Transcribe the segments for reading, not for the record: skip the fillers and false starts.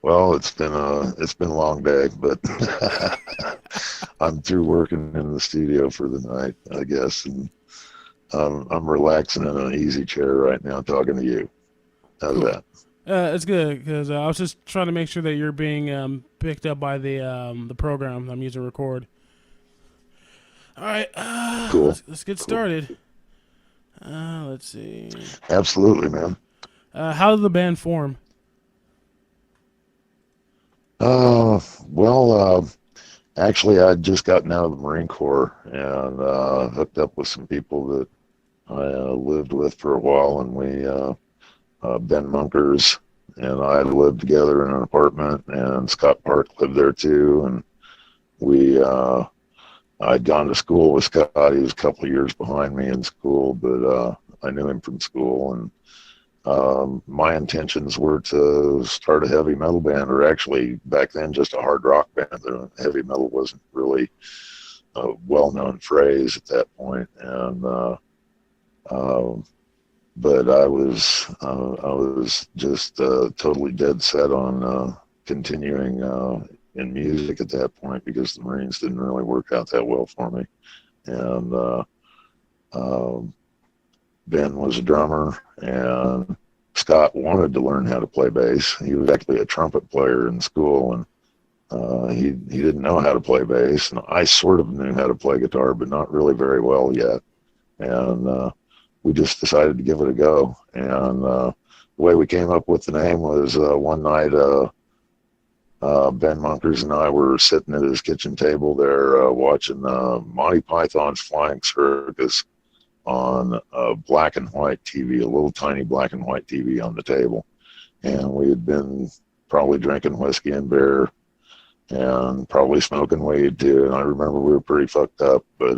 Well, it's been a long day, but I'm through working in the studio for the night, I guess, and I'm relaxing in an easy chair right now talking to you. How's Cool. that? It's good because I was just trying to make sure that you're being picked up by the program I'm using to record. All right, Cool, let's get cool. started. Let's see. Absolutely, man. How did the band form? Well, actually, I'd just gotten out of the Marine Corps and hooked up with some people that I lived with for a while, and Ben Munkers and I lived together in an apartment, and Scott Park lived there too, and we I'd gone to school with Scott. He was a couple of years behind me in school, but I knew him from school, and my intentions were to start a heavy metal band, or actually back then just a hard rock band. Heavy metal wasn't really a well-known phrase at that point, and uh, but I was just totally dead set on continuing in music at that point because the Marines didn't really work out that well for me, and uh, Ben was a drummer, and Scott wanted to learn how to play bass. He was actually a trumpet player in school, and he didn't know how to play bass, and I sort of knew how to play guitar, but not really very well yet. And we just decided to give it a go. And the way we came up with the name was one night Ben Munkers and I were sitting at his kitchen table there watching Monty Python's Flying Circus on a black and white TV, a little tiny black and white TV on the table. And we had been probably drinking whiskey and beer and probably smoking weed too. And I remember we were pretty fucked up, but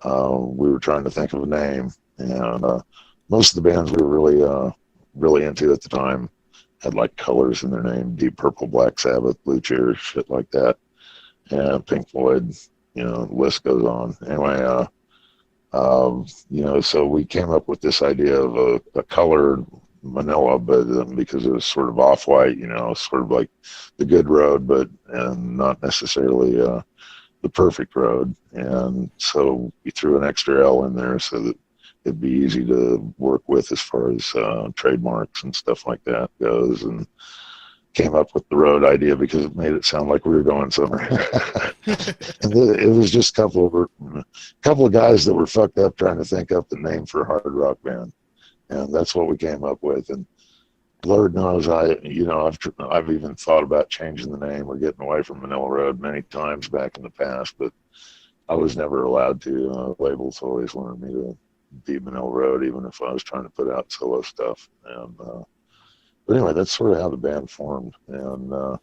we were trying to think of a name. And most of the bands we were really into at the time had like colors in their name: Deep Purple, Black Sabbath, Blue Cheer, shit like that, and Pink Floyd. The list goes on. Anyway, so we came up with this idea of a colored Manilla, but because it was sort of off-white, sort of like the good road, but and not necessarily the perfect road. And so we threw an extra L in there so that it'd be easy to work with as far as trademarks and stuff like that goes. And came up with the road idea because it made it sound like we were going somewhere. And it was just a couple of guys that were fucked up trying to think up the name for a hard rock band, and that's what we came up with. And Lord knows I've even thought about changing the name or getting away from Manila Road many times back in the past, but I was never allowed to. Labels always wanted me to be Manila Road, even if I was trying to put out solo stuff. And but anyway, that's sort of how the band formed, and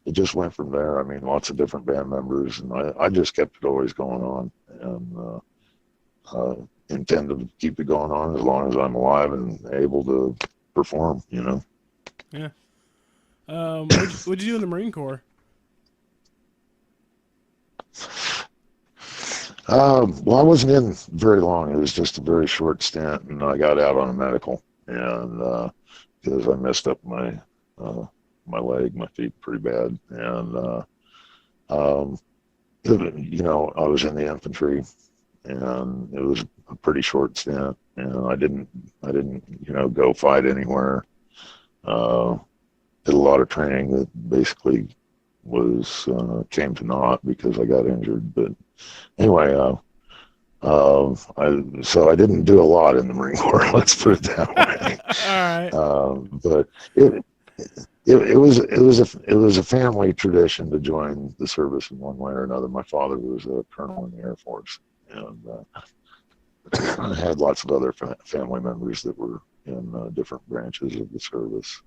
it just went from there. I mean, lots of different band members, and I just kept it always going on, and intend to keep it going on as long as I'm alive and able to perform. Yeah. What'd you do in the Marine Corps? Well, I wasn't in very long. It was just a very short stint, and I got out on a medical, and because I messed up uh, my leg, my feet pretty bad, and um, I was in the infantry, and it was a pretty short stint, and I didn't go fight anywhere. Uh, did a lot of training that basically was came to naught because I got injured. But anyway, so I didn't do a lot in the Marine Corps. Let's put it that way. All right. But it was a family tradition to join the service in one way or another. My father was a colonel in the Air Force, and I had lots of other family members that were in different branches of the service.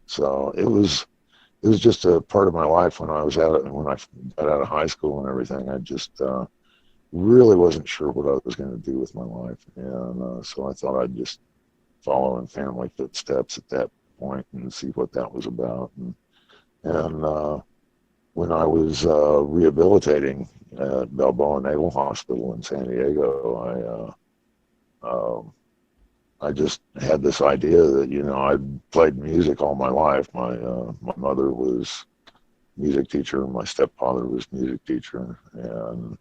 So it was just a part of my life when I got out of high school and everything. I just really wasn't sure what I was going to do with my life, and so I thought I'd just follow in family footsteps at that point and see what that was about. And when I was rehabilitating at Balboa Naval Hospital in San Diego, I just had this idea that I'd played music all my life. My mother was music teacher, my stepfather was music teacher, and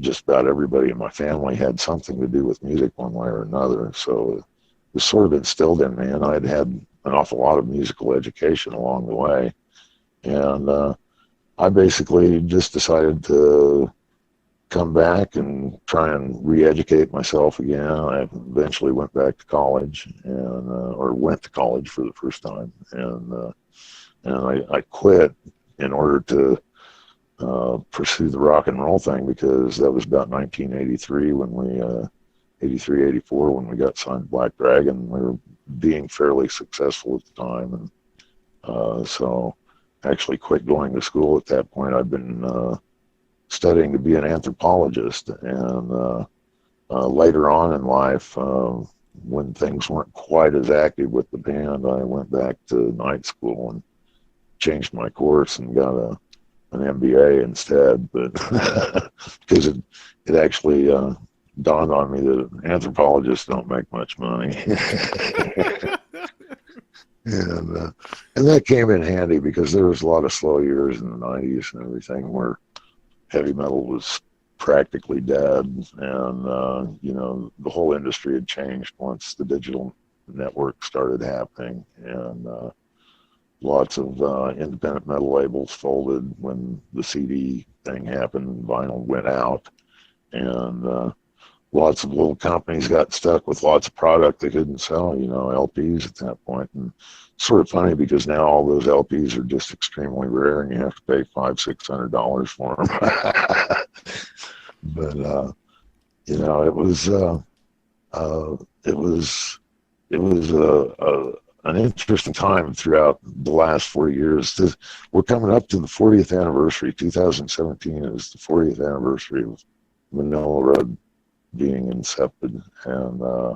just about everybody in my family had something to do with music one way or another. So it was sort of instilled in me, and I'd had an awful lot of musical education along the way. And I basically just decided to come back and try and re-educate myself again. I eventually went back to college and or went to college for the first time, and I quit in order to pursue the rock and roll thing because that was about 1983 when we 83, 84 when we got signed to Black Dragon. We were being fairly successful at the time, and so actually quit going to school at that point. I've been studying to be an anthropologist, and later on in life, when things weren't quite as active with the band, I went back to night school and changed my course and got an MBA instead. But because it actually dawned on me that anthropologists don't make much money. and and that came in handy because there was a lot of slow years in the 90s and everything where heavy metal was practically dead, and the whole industry had changed once the digital network started happening, and lots of independent metal labels folded when the CD thing happened. Vinyl went out, and lots of little companies got stuck with lots of product they couldn't sell, LPs at that point. And it's sort of funny because now all those LPs are just extremely rare, and you have to pay $500-$600 for them. But it was uh, it was it was an interesting time throughout the last 4 years. We're coming up to the 40th anniversary. 2017 is the 40th anniversary of Manilla Road being incepted, and uh,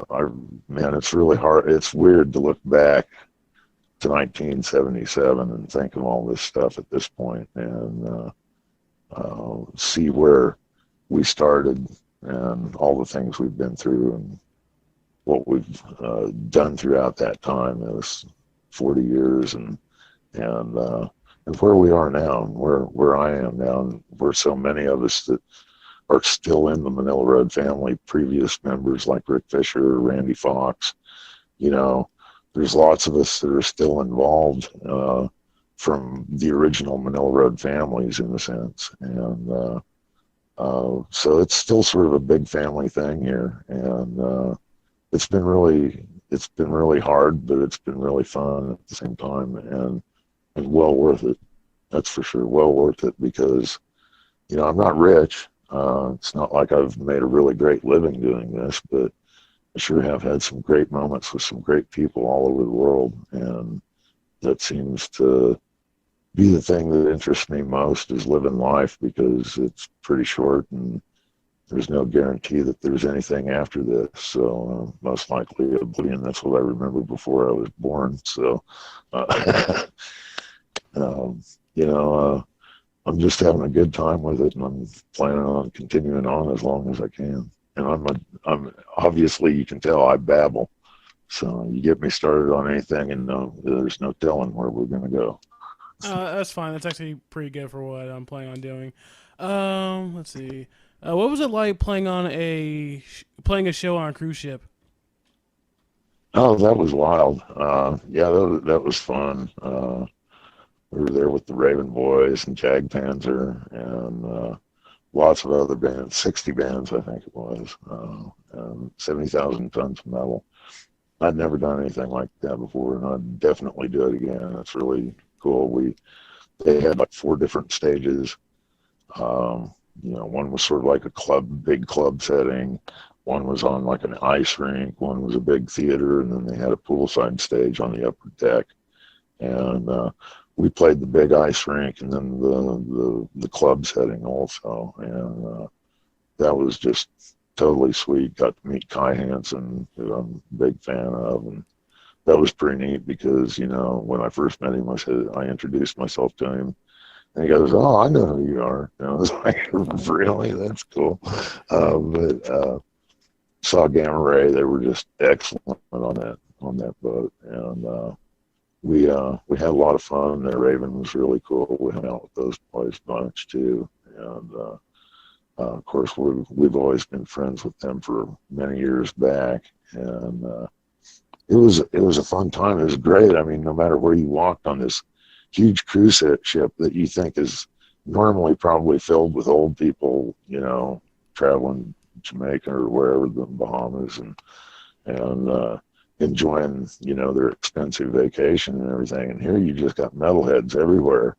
I, man, it's really hard. It's weird to look back to 1977 and think of all this stuff at this point, and see where we started and all the things we've been through and what we've done throughout that time. It was 40 years, and where we are now, and where I am now, and where so many of us that are still in the Manilla Road family, previous members like Rick Fisher, Randy Fox, you know, there's lots of us that are still involved from the original Manilla Road families in a sense. And so it's still sort of a big family thing here. And it's been really hard, but it's been really fun at the same time, and well worth it. That's for sure. Well worth it because, I'm not rich. It's not like I've made a really great living doing this, but I sure have had some great moments with some great people all over the world. And that seems to be the thing that interests me most is living life because it's pretty short and there's no guarantee that there's anything after this. So most likely oblivion. That's what I remember before I was born. So, um, you know, I'm just having a good time with it, and I'm planning on continuing on as long as I can. And I'm obviously you can tell I babble. So you get me started on anything, and there's no telling where we're gonna go. That's fine. That's actually pretty good for what I'm planning on doing. Let's see. What was it like playing a show on a cruise ship? Oh, that was wild. Yeah, that was fun. We were there with the Raven Boys and Jag Panzer and lots of other bands, 60 bands, I think it was, 70,000 tons of metal. I'd never done anything like that before, and I'd definitely do it again. It's really cool. They had like four different stages. One was sort of like a big club setting. One was on like an ice rink. One was a big theater, and then they had a poolside stage on the upper deck. And we played the big ice rink, and then the club setting also. And that was just totally sweet. Got to meet Kai Hansen, who I'm a big fan of, and that was pretty neat because when I first met him, I introduced myself to him And he goes, "Oh, I know who you are." And I was like, "Really? That's cool." But saw Gamma Ray. They were just excellent on that boat, and we had a lot of fun there. Raven was really cool. We hung out with those boys a bunch too, and of course we've always been friends with them for many years back, and it was a fun time. It was great. I mean, no matter where you walked on this huge cruise ship that you think is normally probably filled with old people, traveling Jamaica or wherever, the Bahamas, and enjoying, their expensive vacation and everything. And here you just got metalheads everywhere.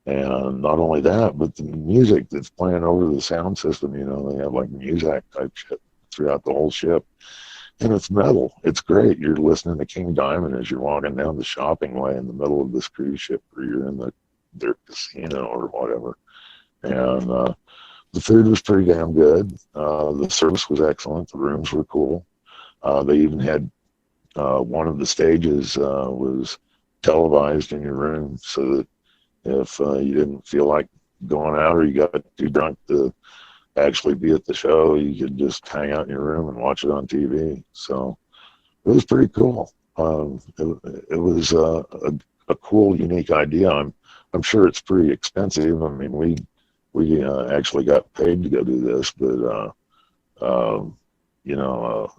And not only that, but the music that's playing over the sound system, they have like music type shit throughout the whole ship. And it's metal. It's great. You're listening to King Diamond as you're walking down the shopping way in the middle of this cruise ship, or you're in their casino or whatever. And the food was pretty damn good. The service was excellent. The rooms were cool. They even had one of the stages was televised in your room, so that if you didn't feel like going out or you got too drunk to actually be at the show, you could just hang out in your room and watch it on TV. So it was pretty cool. It was a cool, unique idea. I'm sure it's pretty expensive. I mean, we actually got paid to go do this, but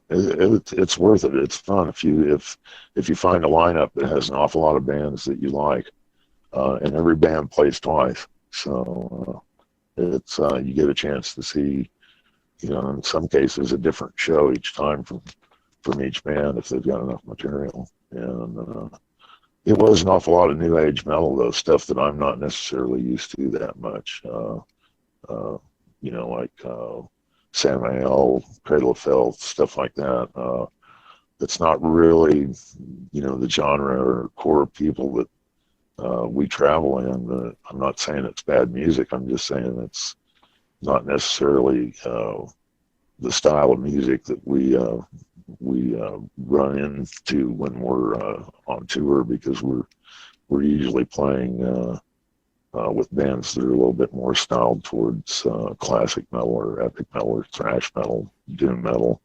it's worth it. It's fun if you find a lineup that has an awful lot of bands that you like, and every band plays twice. So it's you get a chance to see, in some cases, a different show each time from each band if they've got enough material. And it was an awful lot of new age metal, though, stuff that I'm not necessarily used to that much. Uh, like Samael, Cradle of Filth, stuff like that. It's not really, the genre or core of people that we travel in. I'm not saying it's bad music. I'm just saying it's not necessarily the style of music that we run into when we're on tour, because we're usually playing with bands that are a little bit more styled towards classic metal or epic metal or thrash metal, doom metal.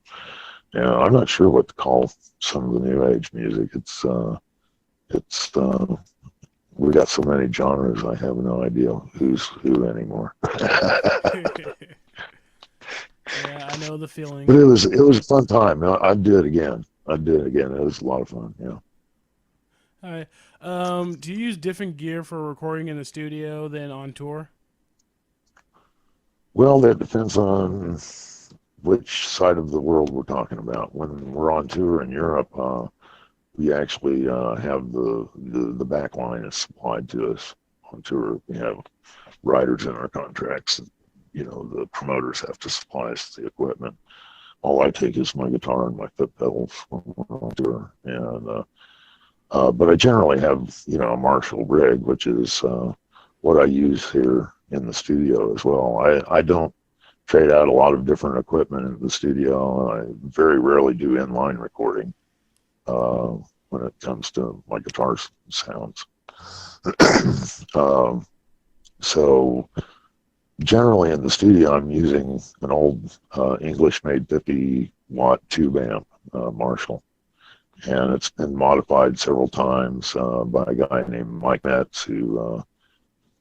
And I'm not sure what to call some of the new age music. It's we got so many genres. I have no idea who's who anymore. Yeah, I know the But feeling. it was a fun time. I'd do it again. I'd do it again. It was a lot of fun. Yeah. All right. Do you use different gear for recording in the studio than on tour? Well, that depends on which side of the world we're talking about. When we're on tour in Europe, we actually have the back line is supplied to us on tour. We have riders in our contracts. The promoters have to supply us the equipment. All I take is my guitar and my foot pedals when we're on tour, and but I generally have a Marshall rig, which is what I use here in the studio as well. I don't trade out a lot of different equipment in the studio. I very rarely do inline recording uh, when it comes to my guitar sounds. um, so generally in the studio, I'm using an old English-made 50-watt tube amp, Marshall, and it's been modified several times by a guy named Mike Metz, who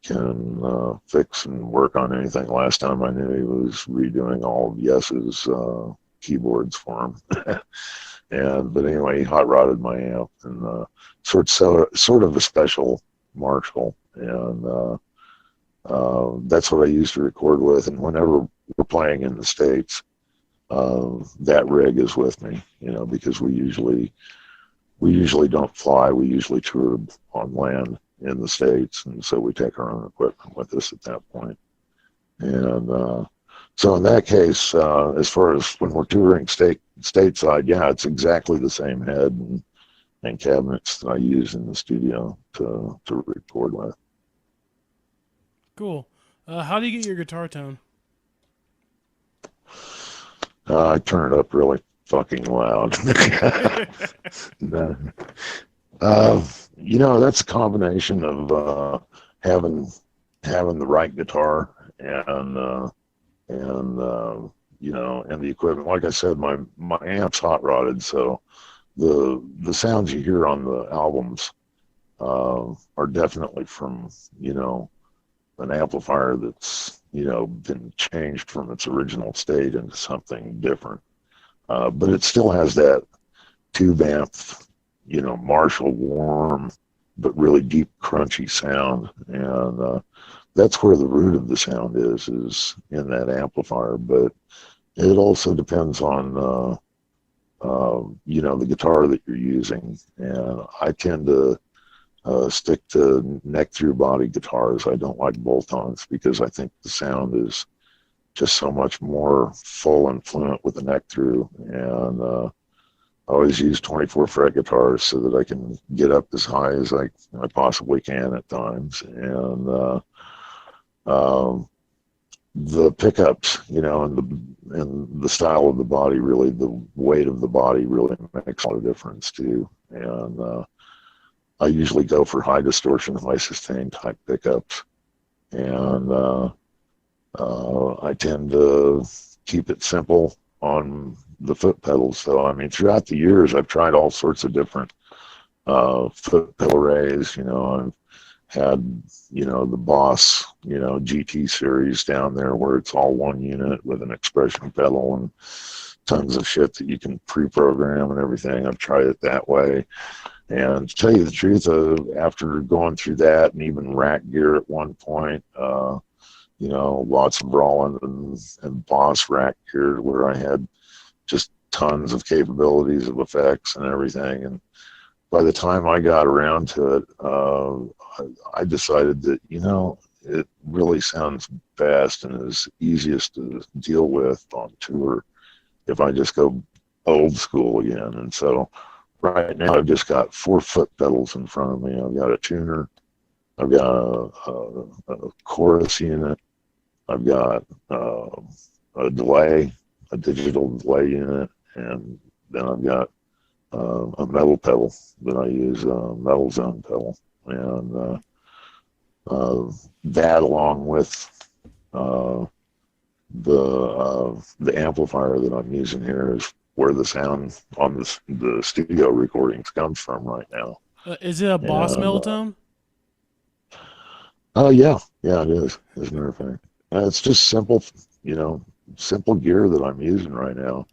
can fix and work on anything. Last time I knew, he was redoing all of Yes's keyboards for him. But anyway, he hot rodded my amp, and sort of a special Marshall, and that's what I used to record with. And whenever we're playing in the States, that rig is with me, because we usually don't fly. We usually tour on land in the States, and so we take our own equipment with us at that point. And so in that case, as far as when we're touring stateside, yeah, it's exactly the same head and cabinets that I use in the studio to record with. Cool. How do you get your guitar tone? I turn it up really fucking loud. uh, that's a combination of having having the right guitar and and the equipment. Like I said, my amp's hot rodded, so the sounds you hear on the albums are definitely from an amplifier that's been changed from its original state into something different. But it still has that tube amp, Marshall warm but really deep crunchy sound, and that's where the root of the sound is in that amplifier. But it also depends on the guitar that you're using, and I tend to stick to neck through body guitars. I don't like bolt-ons because I think the sound is just so much more full and fluent with the neck through, and I always use 24 fret guitars so that I can get up as high as I possibly can at times. And um, the pickups, and the style of the body, really, the weight of the body really makes a lot of difference too. And I usually go for high distortion, high sustain type pickups. And I tend to keep it simple on the foot pedals. So, I mean, throughout the years, I've tried all sorts of different foot pedal arrays. I've had, the Boss, GT series down there where it's all one unit with an expression pedal and tons of shit that you can pre-program and everything. I've tried it that way. And to tell you the truth, after going through that and even rack gear at one point, lots of Roland and Boss rack gear where I had just tons of capabilities of effects and everything. And by the time I got around to it, I decided that, it really sounds best and is easiest to deal with on tour if I just go old school again. And so right now I've just got 4 foot pedals in front of me. I've got a tuner, I've got a chorus unit, I've got a delay, a digital delay unit, and then I've got a metal pedal that I use, a metal zone pedal, and that along with uh, the amplifier that I'm using here is where the sound on the studio recordings comes from right now. Is it a Boss And Meltone? oh yeah, it is. As a matter of fact, it's just simple, you know, simple gear that I'm using right now.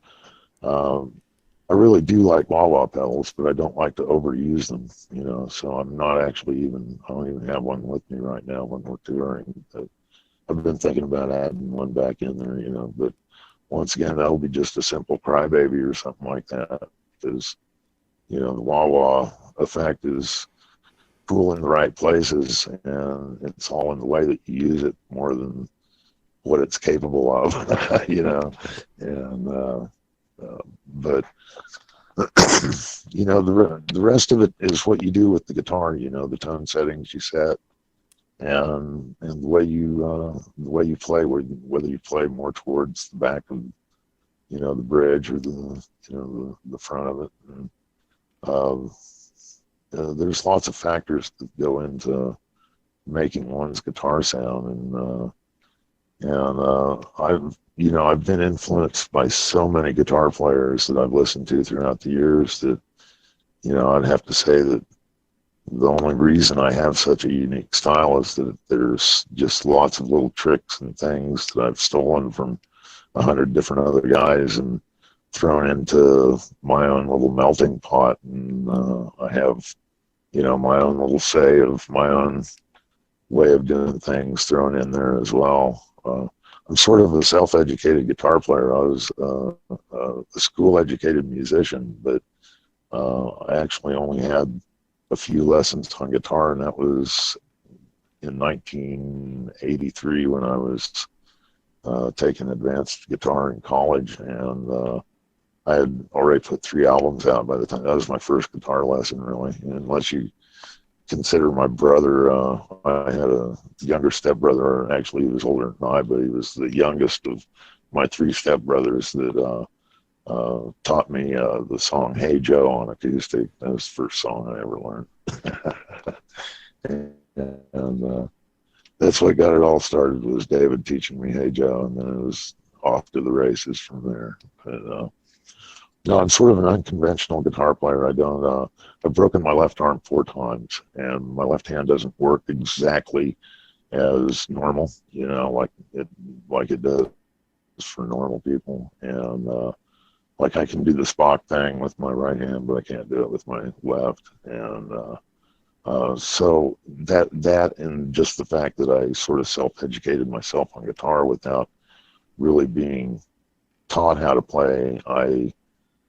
Um, I really do like wah-wah pedals, but I don't like to overuse them, so I'm not actually even, I don't even have one with me right now when we're touring. I've been thinking about adding one back in there, but once again, that'll be just a simple crybaby or something like that. Because, the wah-wah effect is cool in the right places, and it's all in the way that you use it more than what it's capable of, and, but the rest of it is what you do with the guitar. The tone settings you set, and the way you play, whether you play more towards the back of the bridge or the front of it. And, um, there's lots of factors that go into making one's guitar sound, and I've been influenced by so many guitar players that I've listened to throughout the years that I'd have to say that the only reason I have such a unique style is that there's just lots of little tricks and things that I've stolen from 100 different other guys and thrown into my own little melting pot, and I have my own little say of my own way of doing things thrown in there as well. I'm sort of a self-educated guitar player. I was a school-educated musician, but I actually only had a few lessons on guitar, and that was in 1983 when I was taking advanced guitar in college, and I had already put 3 albums out by the time. That was my first guitar lesson, really. And unless you consider my brother, I had a younger stepbrother. Actually, he was older than I, but he was the youngest of my 3 stepbrothers that taught me the song "Hey Joe" on acoustic. That was the first song I ever learned. and that's what got it all started was David teaching me Hey Joe, and then it was off to the races from there. But no, I'm sort of an unconventional guitar player. I don't. I've broken my left arm 4 times, and my left hand doesn't work exactly as normal. Like it does for normal people. And like I can do the Spock thing with my right hand, but I can't do it with my left. And so that and just the fact that I sort of self-educated myself on guitar without really being taught how to play, I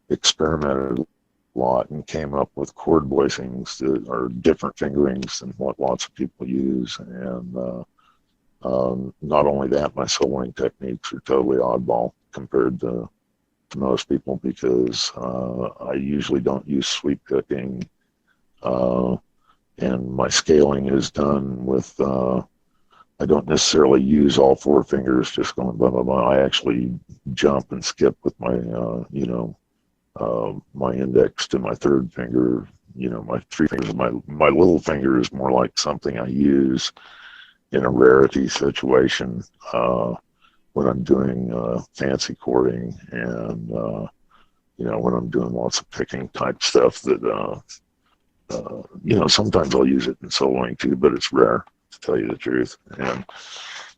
experimented a lot and came up with chord voicings that are different fingerings than what lots of people use. And not only that, my soloing techniques are totally oddball compared to most people because I usually don't use sweep picking. Uh, and my scaling is done with I don't necessarily use all 4 fingers just going blah blah blah. I actually jump and skip with my my index to my third finger. My 3 fingers. My little finger is more like something I use in a rarity situation when I'm doing fancy chording and when I'm doing lots of picking type stuff that sometimes I'll use it in soloing too, but it's rare to tell you the truth.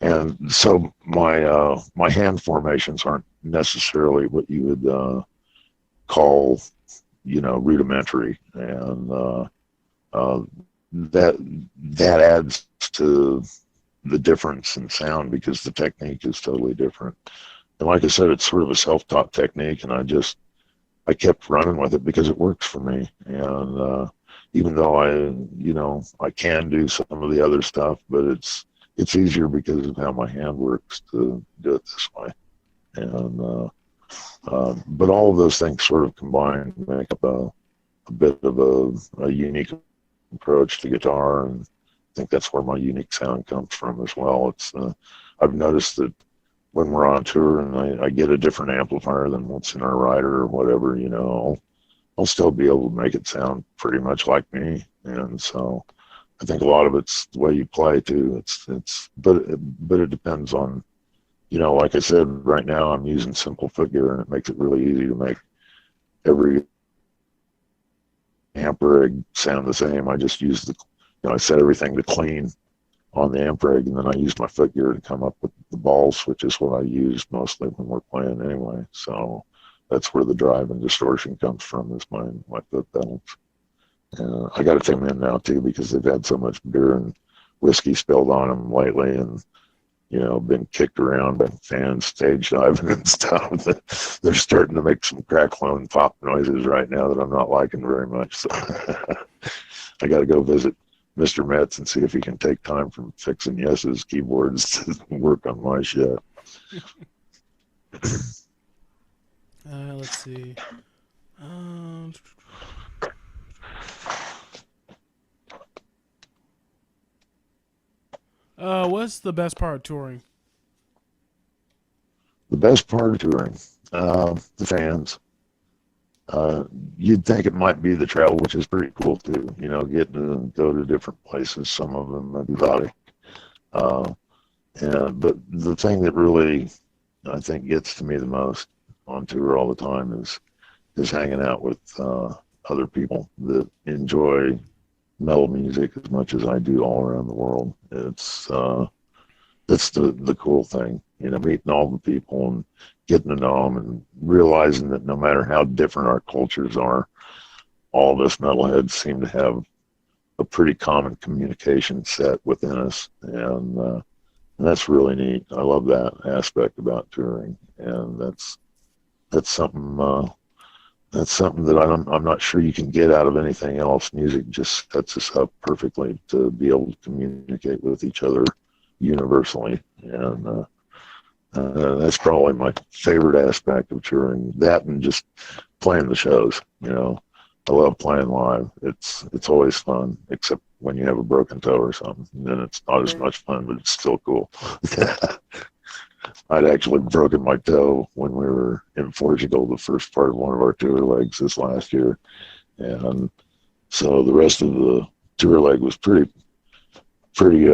And so my hand formations aren't necessarily what you would call rudimentary, and uh, that that adds to the difference in sound because the technique is totally different. And like I said, it's sort of a self-taught technique, and I kept running with it because it works for me. And even though I can do some of the other stuff, but it's easier because of how my hand works to do it this way. And but all of those things sort of combined make up a bit of a unique approach to guitar, and I think that's where my unique sound comes from as well. It's I've noticed that when we're on tour and I get a different amplifier than what's in our rider or whatever, I'll still be able to make it sound pretty much like me. And so I think a lot of it's the way you play too. But it depends on, like I said, right now I'm using simple foot gear and it makes it really easy to make every amp rig sound the same. I just use I set everything to clean on the amp rig, and then I used my foot gear to come up with the balls, which is what I use mostly when we're playing anyway. So that's where the drive and distortion comes from, is my foot pedals. I got to take them in now too because they've had so much beer and whiskey spilled on them lately, and been kicked around by fans stage diving and stuff. They're starting to make some crackle and pop noises right now that I'm not liking very much. So I got to go visit Mr. Metz and see if he can take time from fixing Yes's keyboards to work on my shit. Let's see. Um, what's the best part of touring? The best part of touring, the fans. You'd think it might be the travel, which is pretty cool too. Getting to go to different places, some of them exotic. Uh, but the thing that really I think gets to me the most on tour all the time is hanging out with other people that enjoy metal music as much as I do all around the world. That's the cool thing, meeting all the people and getting to know them and realizing that no matter how different our cultures are, all of us metalheads seem to have a pretty common communication set within us, and that's really neat. I love that aspect about touring, and that's something that I'm not sure you can get out of anything else. Music just sets us up perfectly to be able to communicate with each other universally, and that's probably my favorite aspect of touring. That and just playing the shows. I love playing live. It's always fun, except when you have a broken toe or something. Then it's not as much fun, but it's still cool. I'd actually broken my toe when we were in Portugal, the first part of one of our tour legs this last year, and so the rest of the tour leg was pretty pretty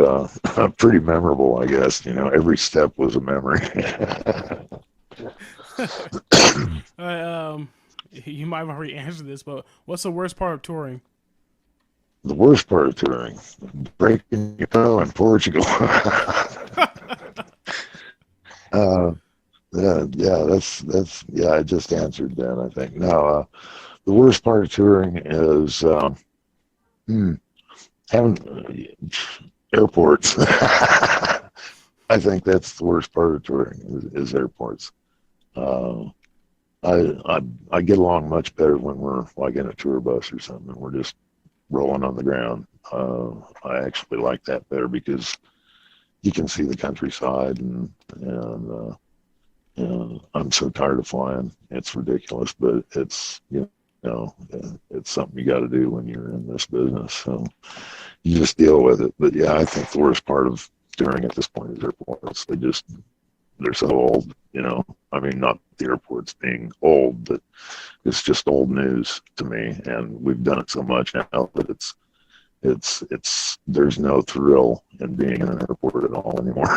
pretty memorable, I guess. Every step was a memory. All right, you might have already answered this, but what's the worst part of touring? The worst part of touring, breaking your toe in Portugal. uh, yeah, that's yeah. I just answered that. I think no. The worst part of touring is hmm, having airports. I think that's the worst part of touring is airports. Uh, I get along much better when we're like in a tour bus or something. And we're just rolling on the ground. I actually like that better because you can see the countryside and I'm so tired of flying. It's ridiculous, but it's something you got to do when you're in this business. So you just deal with it. But yeah, I think the worst part of touring at this point is airports. They're so old. I mean, not the airports being old, but it's just old news to me. And we've done it so much now that it's there's no thrill in being in an airport at all anymore.